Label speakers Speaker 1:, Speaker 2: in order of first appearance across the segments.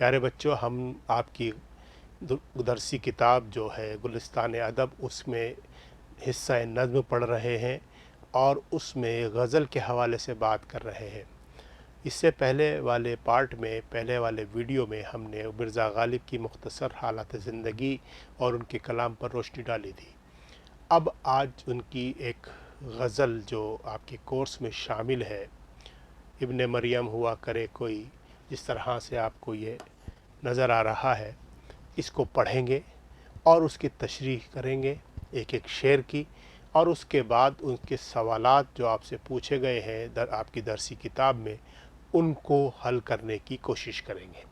Speaker 1: प्यारे बच्चों, हम आपकी दरसी किताब जो है गुलिस्तान अदब, उसमें हिस्सा नज़्म पढ़ रहे हैं और उसमें गज़ल के हवाले से बात कर रहे हैं। इससे पहले वाले पार्ट में, पहले वाले वीडियो में हमने मिर्ज़ा गालिब की मुख्तसर हालात ज़िंदगी और उनके कलाम पर रोशनी डाली थी। अब आज उनकी एक गज़ल जो आपके कोर्स में शामिल है, इब्ने मरियम हुआ करे कोई, जिस तरह से आपको ये नज़र आ रहा है, इसको पढ़ेंगे और उसकी तशरीह करेंगे एक एक शेर की, और उसके बाद उनके सवालात जो आपसे पूछे गए हैं आपकी दरसी किताब में, उनको हल करने की कोशिश करेंगे।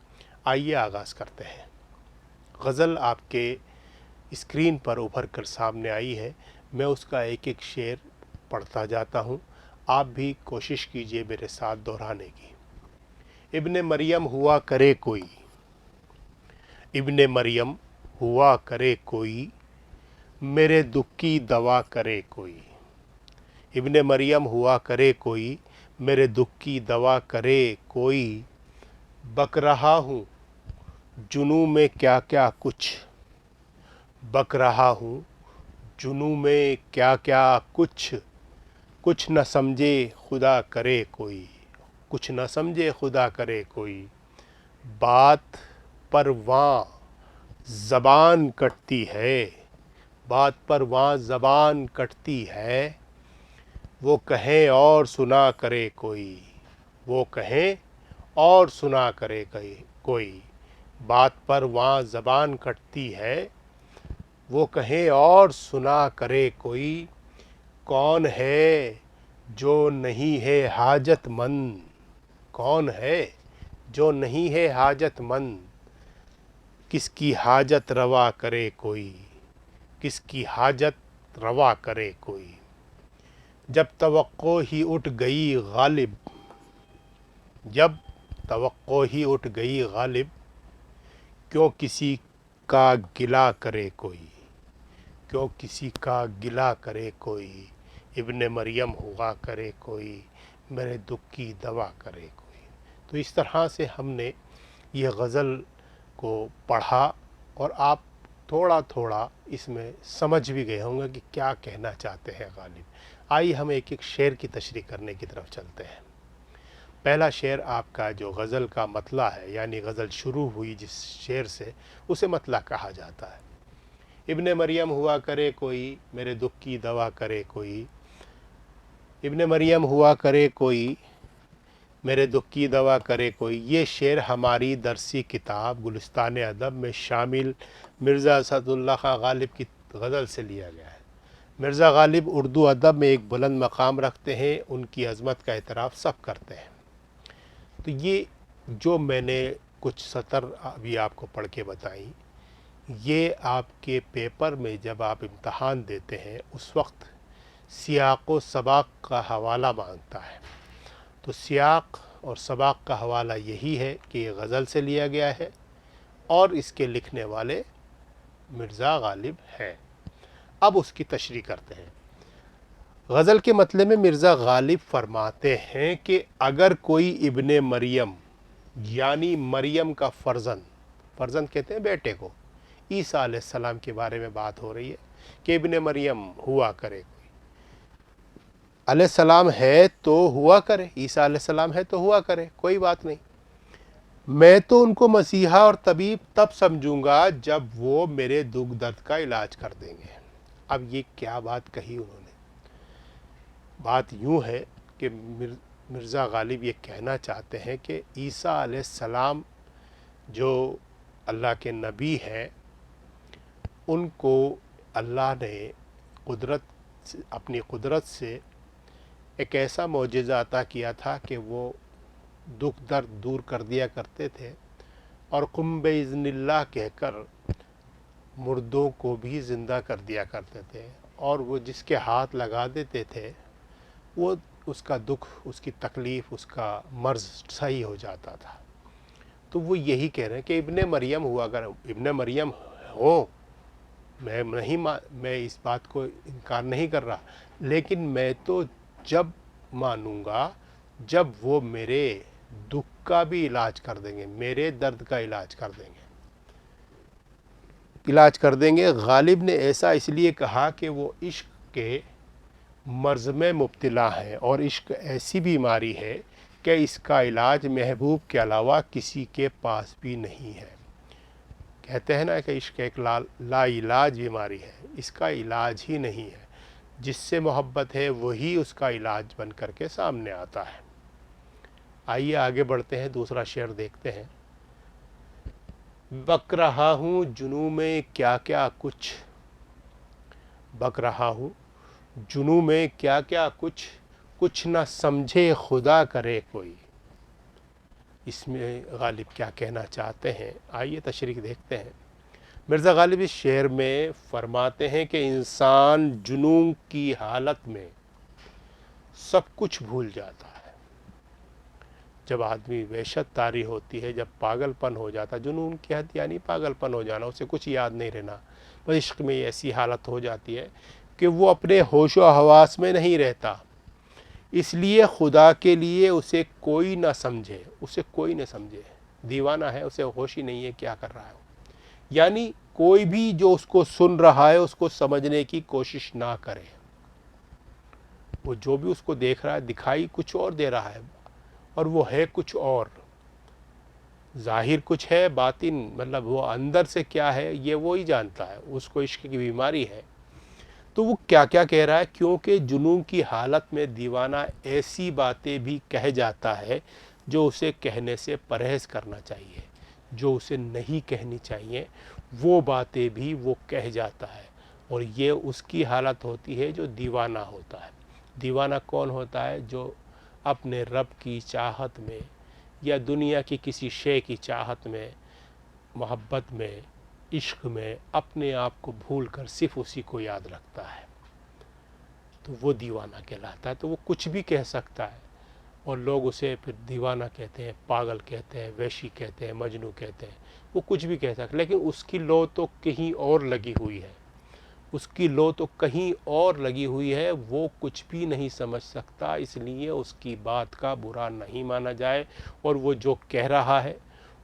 Speaker 1: आइए आगाज़ करते हैं। गज़ल आपके स्क्रीन पर उभर कर सामने आई है। मैं उसका एक एक शेर पढ़ता जाता हूँ, आप भी कोशिश कीजिए मेरे साथ दोहराने की। इब्ने मरियम हुआ करे कोई, इब्ने मरियम हुआ करे कोई, मेरे दुख की दवा करे कोई। इब्ने मरियम हुआ करे कोई, मेरे दुख की दवा करे कोई। बक रहा हूँ जुनू में क्या क्या कुछ, बक रहा हूँ जुनू में क्या क्या कुछ। कुछ न समझे खुदा करे कोई, कुछ न समझे खुदा करे कोई। बात पर वहाँ ज़बान कटती है, बात पर वहाँ ज़बान कटती है। वो कहें और सुना करे कोई, वो कहें और सुना करे कोई। बात पर वहाँ ज़बान कटती है, वो कहें और सुना करे कोई। कौन है जो नहीं है हाजतमंद, कौन है जो नहीं है हाजतमंद। किसकी हाजत रवा करे कोई, किसकी हाजत रवा करे कोई। जब तवक्को ही उठ गई गालिब, जब तवक्को ही उठ गई गालिब। क्यों किसी का गिला करे कोई, क्यों किसी का गिला करे कोई। इब्ने मरियम हुआ करे कोई, मेरे दुख की दवा करे कोई। तो इस तरह से हमने ये गज़ल को पढ़ा और आप थोड़ा थोड़ा इसमें समझ भी गए होंगे कि क्या कहना चाहते हैं गालिब। आइए हम एक एक शेर की तशरीह करने की तरफ चलते हैं। पहला शेर आपका जो गज़ल का मतला है, यानी गज़ल शुरू हुई जिस शेर से, उसे मतला कहा जाता है। इब्ने मरियम हुआ करे कोई, मेरे दुख की दवा करे कोई। इब्ने मरियम हुआ करे कोई, मेरे दुख की दवा करे कोई। ये शेर हमारी दरसी किताब गुलिस्तान अदब में शामिल मिर्ज़ा असदुल्लाह खां गालिब की गज़ल से लिया गया है। मिर्ज़ा गालिब उर्दू अदब में एक बुलंद मकाम रखते हैं, उनकी अज़मत का एतराफ़ सब करते हैं। तो ये जो मैंने कुछ सतर अभी आपको पढ़ के बताई, ये आपके पेपर में जब आप इम्तहान देते हैं उस वक्त सियाक़ व सबाक़ का हवाला मांगता है। तो सियाक़ और सबाक़ का हवाला यही है कि ये गज़ल से लिया गया है और इसके लिखने वाले मिर्ज़ा गालिब हैं। अब उसकी तशरीह करते हैं। गज़ल के मतले में मिर्ज़ा गालिब फरमाते हैं कि अगर कोई इब्ने मरियम, यानी मरियम का फ़र्जंद, फ़र्जंद कहते हैं बेटे को, ईसा अलैहिस्सलाम के बारे में बात हो रही है कि इब्ने मरियम हुआ करे, अलैहिस्सलाम है तो हुआ करे, ईसा अलैहिस्सलाम है तो हुआ करे, कोई बात नहीं। मैं तो उनको मसीहा और तबीब तब समझूंगा जब वो मेरे दुख दर्द का इलाज कर देंगे। अब ये क्या बात कही उन्होंने? बात यूँ है कि मिर्ज़ा गालिब ये कहना चाहते हैं कि ईसा अलैहिस्सलाम जो अल्लाह के नबी हैं, उनको अल्लाह ने अपनी कुदरत से एक ऐसा मौजज़ा अता किया था कि वो दुख दर्द दूर कर दिया करते थे और कुम बिइज़्निल्लाह कहकर मुर्दों को भी ज़िंदा कर दिया करते थे, और वो जिसके हाथ लगा देते थे वो उसका दुख, उसकी तकलीफ़, उसका मर्ज़ सही हो जाता था। तो वो यही कह रहे हैं कि इब्ने मरियम हुआ अगर इब्ने मरियम हो, मैं इस बात को इनकार नहीं कर रहा, लेकिन मैं तो जब मानूंगा जब वो मेरे दुख का भी इलाज कर देंगे, मेरे दर्द का इलाज कर देंगे, इलाज कर देंगे। गालिब ने ऐसा इसलिए कहा कि वो इश्क के मर्ज़ में मुब्तला है और इश्क ऐसी बीमारी है कि इसका इलाज महबूब के अलावा किसी के पास भी नहीं है। कहते हैं ना कि इश्क एक लाइलाज बीमारी है, इसका इलाज ही नहीं है। जिससे मोहब्बत है वही उसका इलाज बन करके सामने आता है। आइए आगे बढ़ते हैं, दूसरा शेर देखते हैं। बक रहा हूँ जुनू में क्या क्या कुछ, बक रहा हूँ जुनू में क्या क्या कुछ, कुछ न समझे खुदा करे कोई। इसमें गालिब क्या कहना चाहते हैं, आइए तशरीह देखते हैं। मिर्ज़ा गालिब इस शेर में फरमाते हैं कि इंसान जुनून की हालत में सब कुछ भूल जाता है। जब आदमी वहशत तारी होती है, जब पागलपन हो जाता, जुनून की हद यानी पागलपन हो जाना, उसे कुछ याद नहीं रहना, बस इश्क में ऐसी हालत हो जाती है कि वो अपने होशो हवास में नहीं रहता। इसलिए खुदा के लिए उसे कोई ना समझे, उसे कोई ना समझे, दीवाना है, उसे होश ही नहीं है क्या कर रहा है। यानी कोई भी जो उसको सुन रहा है उसको समझने की कोशिश ना करे। वो जो भी उसको देख रहा है दिखाई कुछ और दे रहा है और वो है कुछ और, ज़ाहिर कुछ है, बातिन मतलब वो अंदर से क्या है ये वो ही जानता है। उसको इश्क की बीमारी है। तो वो क्या क्या कह रहा है, क्योंकि जुनून की हालत में दीवाना ऐसी बातें भी कह जाता है जो उसे कहने से परहेज़ करना चाहिए, जो उसे नहीं कहनी चाहिए वो बातें भी वो कह जाता है। और ये उसकी हालत होती है जो दीवाना होता है। दीवाना कौन होता है? जो अपने रब की चाहत में या दुनिया की किसी शे की चाहत में, मोहब्बत में, इश्क में अपने आप को भूल कर सिर्फ उसी को याद रखता है, तो वो दीवाना कहलाता है। तो वो कुछ भी कह सकता है और लोग उसे फिर दीवाना कहते हैं, पागल कहते हैं, वैशी कहते हैं, मजनू कहते हैं। वो कुछ भी कह सकता है, लेकिन उसकी लो तो कहीं और लगी हुई है, उसकी लो तो कहीं और लगी हुई है। वो कुछ भी नहीं समझ सकता, इसलिए उसकी बात का बुरा नहीं माना जाए और वो जो कह रहा है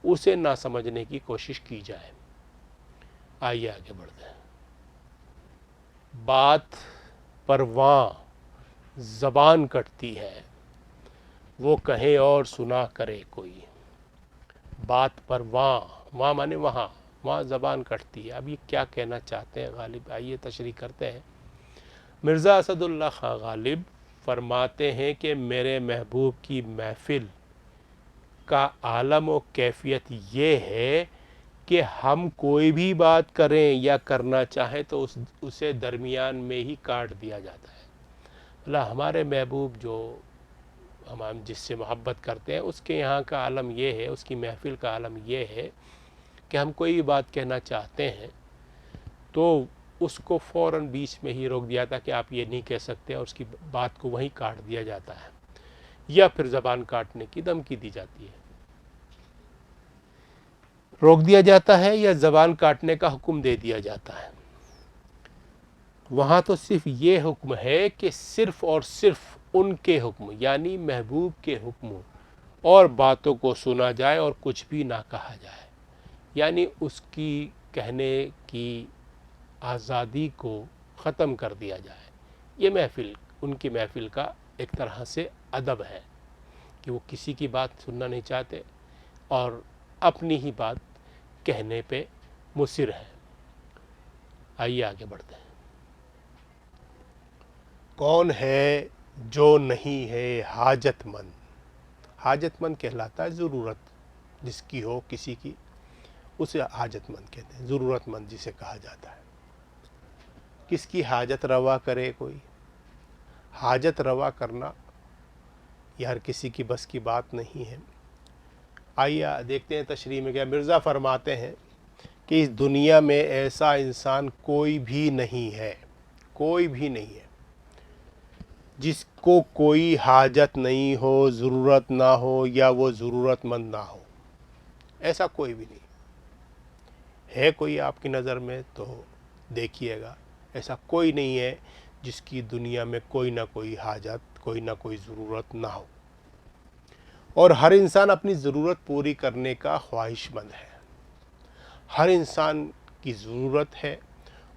Speaker 1: उसे ना समझने की कोशिश की जाए। आइए आगे बढ़ते हैं। बात परवां ज़बान कटती है, वो कहे और सुना करे कोई। बात परवां, वहाँ माने वहाँ, वहाँ ज़बान कटती है। अब ये क्या कहना चाहते हैं गालिब, आइए तशरीह करते हैं। मिर्ज़ा असदुल्ला खां गालिब फरमाते हैं कि मेरे महबूब की महफिल का आलम व कैफियत ये है कि हम कोई भी बात करें या करना चाहें तो उसे दरमियान में ही काट दिया जाता है। मतलब हमारे महबूब जो हम जिससे मोहब्बत करते हैं उसके यहाँ का आलम ये है, उसकी महफिल का आलम ये है कि हम कोई भी बात कहना चाहते हैं तो उसको फ़ौरन बीच में ही रोक दिया था कि आप ये नहीं कह सकते, और उसकी बात को वहीं काट दिया जाता है या फिर ज़बान काटने की धमकी दी जाती है। रोक दिया जाता है या ज़बान काटने का हुक्म दे दिया जाता है। वहाँ तो सिर्फ ये हुक्म है कि सिर्फ और सिर्फ उनके हुक्म यानी महबूब के हुक्म और बातों को सुना जाए और कुछ भी ना कहा जाए, यानी उसकी कहने की आज़ादी को ख़त्म कर दिया जाए। ये महफिल, उनकी महफिल का एक तरह से अदब है कि वो किसी की बात सुनना नहीं चाहते और अपनी ही बात कहने पे मुसिर है। आइए आगे बढ़ते हैं। कौन है जो नहीं है हाजतमंद, हाजतमंद कहलाता है ज़रूरत जिसकी हो किसी की, उसे हाजतमंद कहते हैं, ज़रूरतमंद जिसे कहा जाता है। किसकी हाजत रवा करे कोई, हाजत रवा करना यह हर किसी की बस की बात नहीं है। आइए देखते हैं तशरीह में क्या मिर्ज़ा फरमाते हैं कि इस दुनिया में ऐसा इंसान कोई भी नहीं है, कोई भी नहीं है जिसको कोई हाजत नहीं हो, ज़रूरत ना हो या वो ज़रूरतमंद ना हो। ऐसा कोई भी नहीं है। कोई आपकी नज़र में तो देखिएगा, ऐसा कोई नहीं है जिसकी दुनिया में कोई ना कोई हाजत, कोई ना कोई ज़रूरत ना हो। اور ہر انسان اپنی ضرورت پوری کرنے کا خواہش مند ہے. ہر انسان کی ضرورت ہے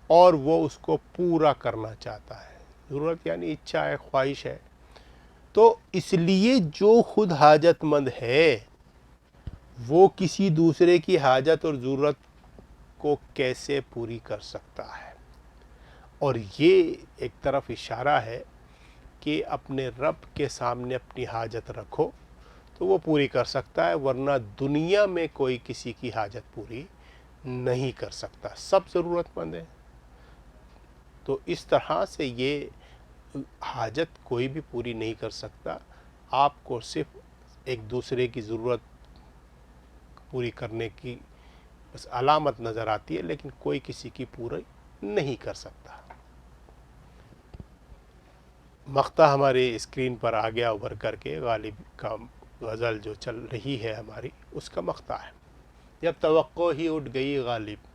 Speaker 1: اور وہ اس کو پورا کرنا چاہتا ہے. ضرورت یعنی اچھا ہے, خواہش ہے. تو اس لیے جو خود حاجت مند ہے وہ کسی دوسرے کی حاجت اور ضرورت کو کیسے پوری کر سکتا ہے. اور یہ ایک طرف اشارہ ہے کہ اپنے رب کے سامنے اپنی حاجت رکھو تو وہ پوری کر سکتا ہے, ورنہ دنیا میں کوئی کسی کی حاجت پوری نہیں کر سکتا, سب ضرورت مند ہیں. تو اس طرح سے یہ حاجت کوئی بھی پوری نہیں کر سکتا. آپ کو صرف ایک دوسرے کی ضرورت پوری کرنے کی بس علامت نظر آتی ہے, لیکن کوئی کسی کی پوری نہیں کر سکتا. مقطع ہماری اسکرین پر آ گیا ابھر کر کے, غالب کا غزل جو چل رہی ہے ہماری, اس کا مقطع ہے. جب توقع ہی اٹھ گئی غالب,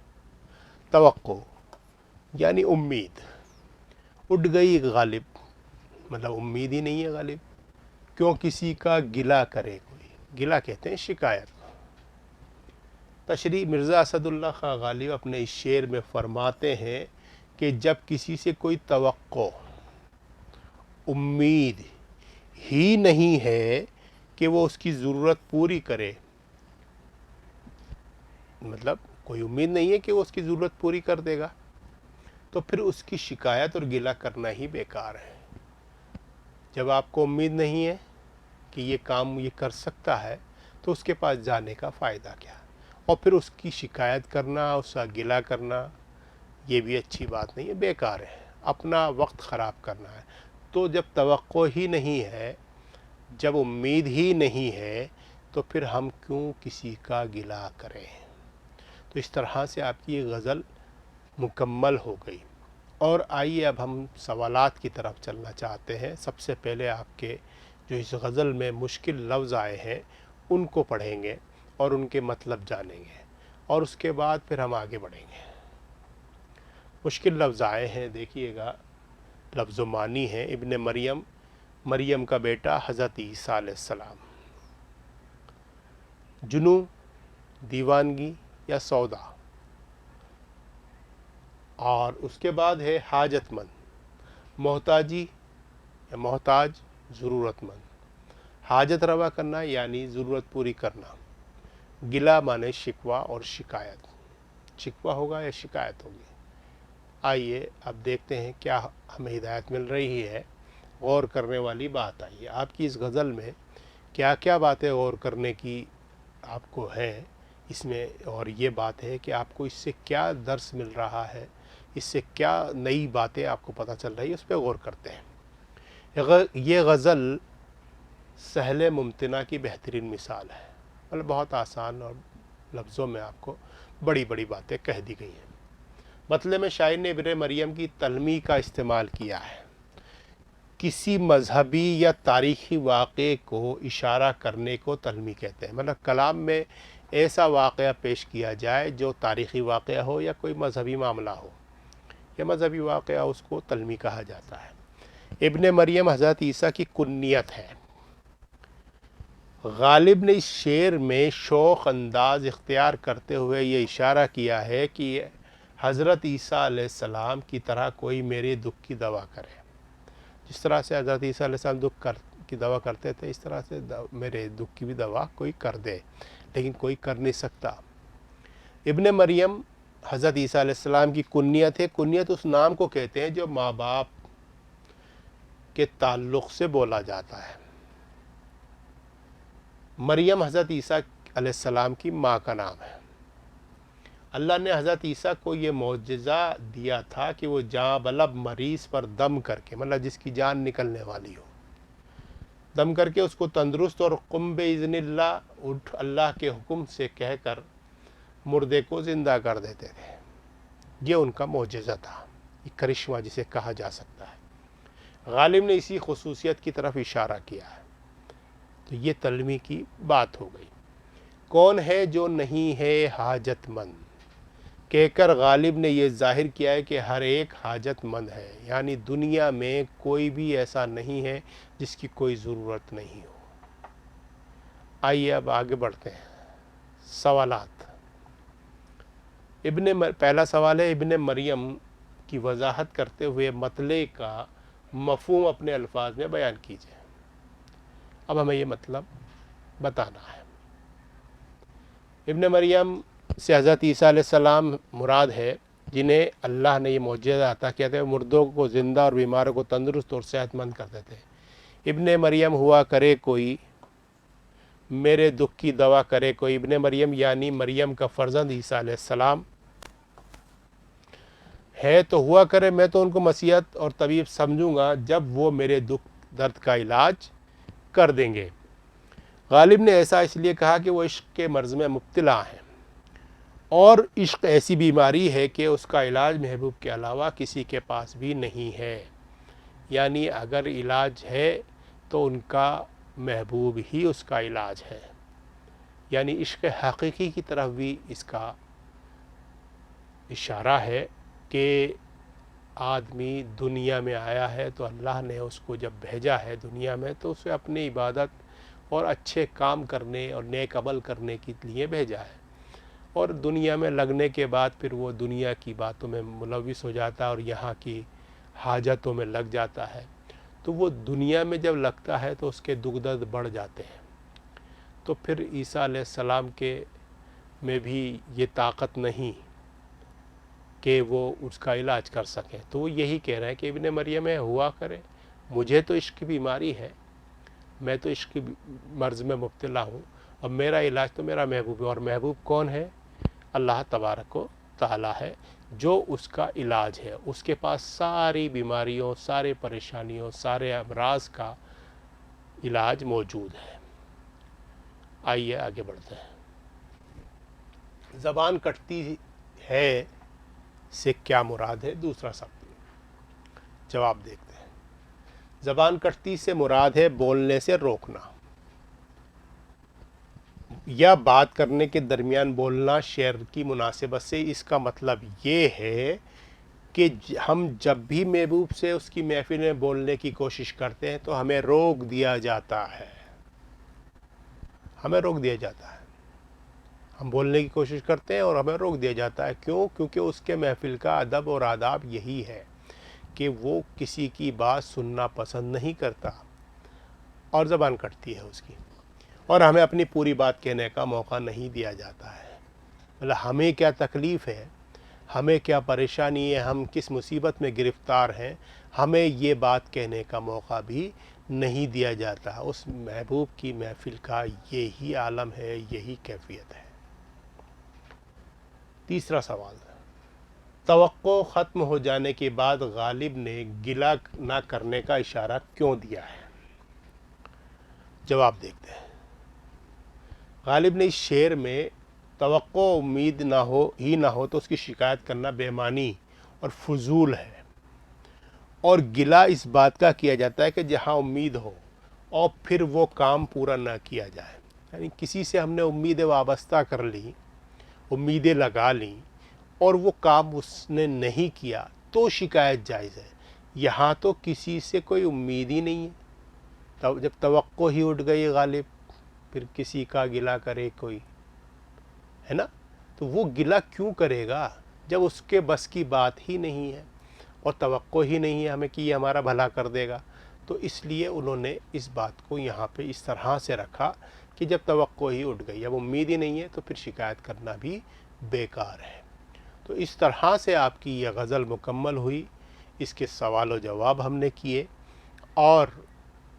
Speaker 1: توقع یعنی امید, اٹھ گئی غالب مطلب امید ہی نہیں ہے غالب, کیوں کسی کا گلہ کرے کوئی. گلہ کہتے ہیں شکایت. تشریح مرزا اسد اللہ خان غالب اپنے اس شعر میں فرماتے ہیں کہ جب کسی سے کوئی توقع, امید ہی نہیں ہے کہ وہ اس کی ضرورت پوری کرے, مطلب کوئی امید نہیں ہے کہ وہ اس کی ضرورت پوری کر دے گا, تو پھر اس کی شکایت اور گلہ کرنا ہی بیکار ہے. جب آپ کو امید نہیں ہے کہ یہ کام یہ کر سکتا ہے تو اس کے پاس جانے کا فائدہ کیا, اور پھر اس کی شکایت کرنا, اس کا گلہ کرنا, یہ بھی اچھی بات نہیں ہے, بیکار ہے, اپنا وقت خراب کرنا ہے. تو جب توقع ہی نہیں ہے, جب امید ہی نہیں ہے, تو پھر ہم کیوں کسی کا گلہ کریں. تو اس طرح سے آپ کی یہ غزل مکمل ہو گئی. اور آئیے اب ہم سوالات کی طرف چلنا چاہتے ہیں. سب سے پہلے آپ کے جو اس غزل میں مشکل لفظ آئے ہیں ان کو پڑھیں گے اور ان کے مطلب جانیں گے, اور اس کے بعد پھر ہم آگے بڑھیں گے. مشکل لفظ آئے ہیں, دیکھیے گا. لفظ و معنی ہے ابن مریم, مریم کا بیٹا حضرت عیسیٰ علیہ السلام. جنوں دیوانگی یا سودا, اور اس کے بعد ہے حاجت مند, محتاجی یا محتاج, ضرورت مند. حاجت روا کرنا یعنی ضرورت پوری کرنا. گلہ مانے شکوہ اور شکایت, شکوہ ہوگا یا شکایت ہوگی. آئیے اب دیکھتے ہیں کیا ہمیں ہدایت مل رہی ہے. غور کرنے والی بات آئی ہے آپ کی اس غزل میں, کیا کیا باتیں غور کرنے کی آپ کو ہے اس میں, اور یہ بات ہے کہ آپ کو اس سے کیا درس مل رہا ہے, اس سے کیا نئی باتیں آپ کو پتہ چل رہی ہے, اس پہ غور کرتے ہیں. یہ غزل سہل ممتنع کی بہترین مثال ہے. مطلب بہت آسان اور لفظوں میں آپ کو بڑی بڑی باتیں کہہ دی گئی ہیں. مطلب میں شاعر نے ابن مریم کی تلمیح کا استعمال کیا ہے. کسی مذہبی یا تاریخی واقعے کو اشارہ کرنے کو تلمیح کہتے ہیں. مطلب کلام میں ایسا واقعہ پیش کیا جائے جو تاریخی واقعہ ہو یا کوئی مذہبی معاملہ ہو یا مذہبی واقعہ, اس کو تلمیح کہا جاتا ہے. ابن مریم حضرت عیسیٰ کی کنیت ہے. غالب نے اس شعر میں شوق انداز اختیار کرتے ہوئے یہ اشارہ کیا ہے کہ حضرت عیسیٰ علیہ السلام کی طرح کوئی میرے دکھ کی دوا کرے. جس طرح سے حضرت عیسیٰ علیہ السلام دکھ کی دوا کرتے تھے, اس طرح سے میرے دکھ کی بھی دوا کوئی کر دے, لیکن کوئی کر نہیں سکتا. ابن مریم حضرت عیسیٰ علیہ السلام کی کنیت ہے. کنیت اس نام کو کہتے ہیں جو ماں باپ کے تعلق سے بولا جاتا ہے. مریم حضرت عیسیٰ علیہ السلام کی ماں کا نام ہے. اللہ نے حضرت عیسیٰ کو یہ معجزہ دیا تھا کہ وہ جاں بلب مریض پر دم کر کے, مطلب جس کی جان نکلنے والی ہو, دم کر کے اس کو تندرست اور قم باذن اللہ, اٹھ اللہ کے حکم سے کہہ کر مردے کو زندہ کر دیتے تھے. یہ ان کا معجزہ تھا, یہ کرشمہ جسے کہا جا سکتا ہے. غالب نے اسی خصوصیت کی طرف اشارہ کیا ہے. تو یہ تلمیح کی بات ہو گئی. کون ہے جو نہیں ہے حاجت مند, کہہ کر غالب نے یہ ظاہر کیا ہے کہ ہر ایک حاجت مند ہے, یعنی دنیا میں کوئی بھی ایسا نہیں ہے جس کی کوئی ضرورت نہیں ہو. آئیے اب آگے بڑھتے ہیں. سوالات. پہلا سوال ہے ابن مریم کی وضاحت کرتے ہوئے مطلع کا مفہوم اپنے الفاظ میں بیان کیجیے. اب ہمیں یہ مطلب بتانا ہے. ابن مریم سے حضرت عیسیٰ علیہ السلام مراد ہے جنہیں اللہ نے یہ معجزہ عطا کیا تھا. مردوں کو زندہ اور بیماروں کو تندرست اور صحت مند کرتے تھے. ابن مریم ہوا کرے کوئی میرے دکھ کی دوا کرے کوئی. ابن مریم یعنی مریم کا فرزند عیسیٰ علیہ السلام ہے تو ہوا کرے میں تو ان کو مسیحت اور طبیب سمجھوں گا جب وہ میرے دکھ درد کا علاج کر دیں گے. غالب نے ایسا اس لیے کہا کہ وہ عشق کے مرض میں مبتلا ہیں اور عشق ایسی بیماری ہے کہ اس کا علاج محبوب کے علاوہ کسی کے پاس بھی نہیں ہے. یعنی اگر علاج ہے تو ان کا محبوب ہی اس کا علاج ہے. یعنی عشق حقیقی کی طرف بھی اس کا اشارہ ہے کہ آدمی دنیا میں آیا ہے تو اللہ نے اس کو جب بھیجا ہے دنیا میں تو اسے اپنی عبادت اور اچھے کام کرنے اور نیک عمل کرنے کے لیے بھیجا ہے. اور دنیا میں لگنے کے بعد پھر وہ دنیا کی باتوں میں ملوث ہو جاتا ہے اور یہاں کی حاجتوں میں لگ جاتا ہے. تو وہ دنیا میں جب لگتا ہے تو اس کے دکھ درد بڑھ جاتے ہیں. تو پھر عیسیٰ علیہ السلام کے میں بھی یہ طاقت نہیں کہ وہ اس کا علاج کر سکیں. تو وہ یہی کہہ رہے ہیں کہ ابن مریم ہوا کرے مجھے تو عشق کی بیماری ہے, میں تو عشق کی مرض میں مبتلا ہوں اور میرا علاج تو میرا محبوب ہے. اور محبوب کون ہے؟ اللہ تبارک و تعالی ہے جو اس کا علاج ہے. اس کے پاس ساری بیماریوں, سارے پریشانیوں, سارے امراض کا علاج موجود ہے. آئیے آگے بڑھتے ہیں. زبان کٹتی ہے سے کیا مراد ہے؟ دوسرا سبق جواب دیکھتے ہیں. زبان کٹتی سے مراد ہے بولنے سے روکنا یا بات کرنے کے درمیان بولنا شعر کی مناسبت سے. اس کا مطلب یہ ہے کہ ہم جب بھی محبوب سے اس کی محفل میں بولنے کی کوشش کرتے ہیں تو ہمیں روک دیا جاتا ہے. ہمیں روک دیا جاتا ہے. ہم بولنے کی کوشش کرتے ہیں اور ہمیں روک دیا جاتا ہے. کیوں؟ کیونکہ اس کے محفل کا ادب اور آداب یہی ہے کہ وہ کسی کی بات سننا پسند نہیں کرتا اور زبان کٹتی ہے اس کی, اور ہمیں اپنی پوری بات کہنے کا موقع نہیں دیا جاتا ہے. مطلب ہمیں کیا تکلیف ہے, ہمیں کیا پریشانی ہے, ہم کس مصیبت میں گرفتار ہیں, ہمیں یہ بات کہنے کا موقع بھی نہیں دیا جاتا. اس محبوب کی محفل کا یہی عالم ہے, یہی کیفیت ہے. تیسرا سوال, توقع ختم ہو جانے کے بعد غالب نے گلہ نہ کرنے کا اشارہ کیوں دیا ہے؟ جواب دیکھتے ہیں. غالب نے اس شعر میں توقع امید نہ ہو تو اس کی شکایت کرنا بے معنی اور فضول ہے, اور گلہ اس بات کا کیا جاتا ہے کہ جہاں امید ہو اور پھر وہ کام پورا نہ کیا جائے. یعنی کسی سے ہم نے امیدیں وابستہ کر لی, امیدیں لگا لیں اور وہ کام اس نے نہیں کیا تو شکایت جائز ہے. یہاں تو کسی سے کوئی امید ہی نہیں ہے. جب توقع ہی اٹھ گئی غالب, پھر کسی کا گلہ کرے کوئی, ہے نا؟ تو وہ گلہ کیوں کرے گا جب اس کے بس کی بات ہی نہیں ہے اور توقع ہی نہیں ہے ہمیں کہ یہ ہمارا بھلا کر دے گا. تو اس لیے انہوں نے اس بات کو یہاں پہ اس طرح سے رکھا کہ جب توقع ہی اٹھ گئی, اب امید ہی نہیں ہے تو پھر شکایت کرنا بھی بیکار ہے. تو اس طرح سے آپ کی یہ غزل مکمل ہوئی. اس کے سوال و جواب ہم نے کیے اور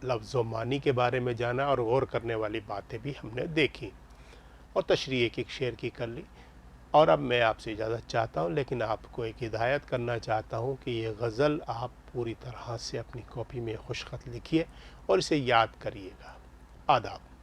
Speaker 1: لفظ و معنی کے بارے میں جانا اور غور کرنے والی باتیں بھی ہم نے دیکھی اور تشریح ایک شعر کی کر لی. اور اب میں آپ سے اجازت چاہتا ہوں, لیکن آپ کو ایک ہدایت کرنا چاہتا ہوں کہ یہ غزل آپ پوری طرح سے اپنی کاپی میں خوش خط لکھیے اور اسے یاد کریے گا. آداب.